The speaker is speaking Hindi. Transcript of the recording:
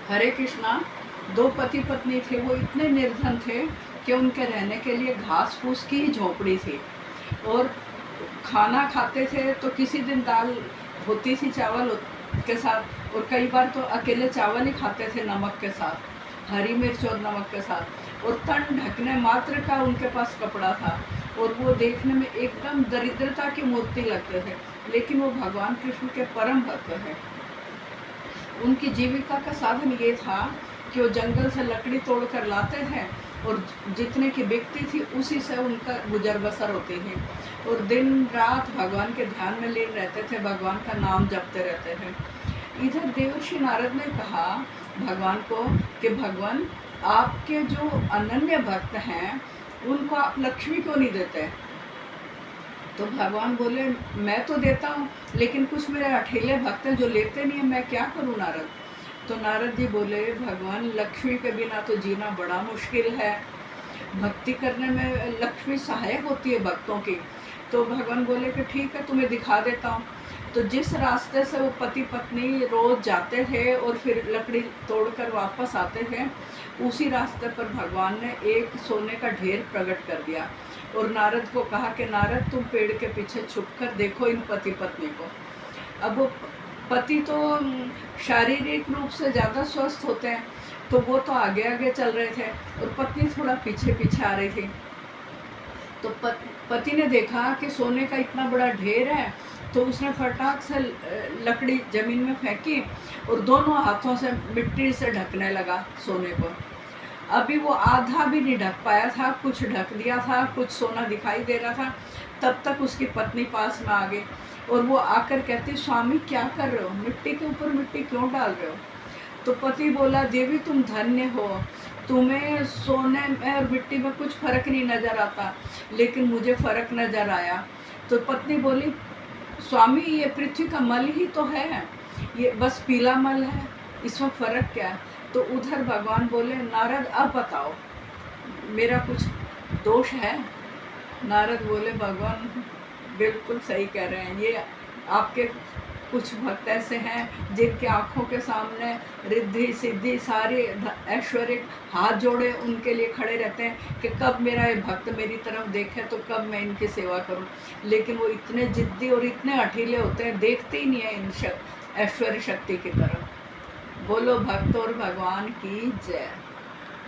हरे कृष्णा। दो पति पत्नी थे, वो इतने निर्धन थे कि उनके रहने के लिए घास फूस की ही झोपड़ी थी और खाना खाते थे तो किसी दिन दाल होती थी चावल के साथ, और कई बार तो अकेले चावल ही खाते थे नमक के साथ, हरी मिर्च और नमक के साथ, और तन ढकने मात्र का उनके पास कपड़ा था और वो देखने में एकदम दरिद्रता की मूर्ति लगते थे। लेकिन वो भगवान कृष्ण के परम भक्त हैं। उनकी जीविका का साधन ये था कि वो जंगल से लकड़ी तोड़ कर लाते थे और जितने की बिकती थी उसी से उनका गुजर बसर होती थी, और दिन रात भगवान के ध्यान में लीन रहते थे, भगवान का नाम जपते रहते थे। इधर देवर्षि नारद ने कहा भगवान को कि भगवान, आपके जो अनन्य भक्त हैं उनको आप लक्ष्मी क्यों नहीं देते? तो भगवान बोले, मैं तो देता हूँ लेकिन कुछ मेरे अठेले भक्त हैं जो लेते नहीं हैं, मैं क्या करूँ नारद? तो नारद जी बोले, भगवान, लक्ष्मी के बिना तो जीना बड़ा मुश्किल है, भक्ति करने में लक्ष्मी सहायक होती है भक्तों की। तो भगवान बोले कि ठीक है, तुम्हें दिखा देता हूँ। तो जिस रास्ते से वो पति पत्नी रोज जाते थे और फिर लकड़ी तोड़कर वापस आते थे, उसी रास्ते पर भगवान ने एक सोने का ढेर प्रकट कर दिया और नारद को कहा कि नारद, तुम पेड़ के पीछे छुपकर देखो इन पति पत्नी को। अब वो पति तो शारीरिक रूप से ज़्यादा स्वस्थ होते हैं, तो वो तो आगे आगे चल रहे थे और पत्नी थोड़ा पीछे पीछे आ रही थी। तो पति ने देखा कि सोने का इतना बड़ा ढेर है, तो उसने फटाक से लकड़ी जमीन में फेंकी और दोनों हाथों से मिट्टी से ढकने लगा सोने को। अभी वो आधा भी नहीं ढक पाया था, कुछ ढक दिया था, कुछ सोना दिखाई दे रहा था, तब तक उसकी पत्नी पास में आ गई और वो आकर कहती, स्वामी क्या कर रहे हो, मिट्टी के ऊपर मिट्टी क्यों डाल रहे हो? तो पति बोला, देवी तुम धन्य हो, तुम्हें सोने में और मिट्टी में कुछ फर्क नहीं नज़र आता, लेकिन मुझे फर्क नज़र आया। तो पत्नी बोली, स्वामी ये पृथ्वी का मल ही तो है, ये बस पीला मल है, इसमें फ़र्क क्या है? तो उधर भगवान बोले, नारद अब बताओ मेरा कुछ दोष है? नारद बोले, भगवान बिल्कुल सही कह रहे हैं, ये आपके कुछ भक्त ऐसे हैं जिनके आँखों के सामने रिद्धि सिद्धि सारे ऐश्वर्य हाथ जोड़े उनके लिए खड़े रहते हैं कि कब मेरा ये भक्त मेरी तरफ देखे तो कब मैं इनकी सेवा करूं, लेकिन वो इतने जिद्दी और इतने अठीले होते हैं, देखते ही नहीं है इन ऐश्वर्य शक्ति की तरफ। बोलो भक्त और भगवान की जय।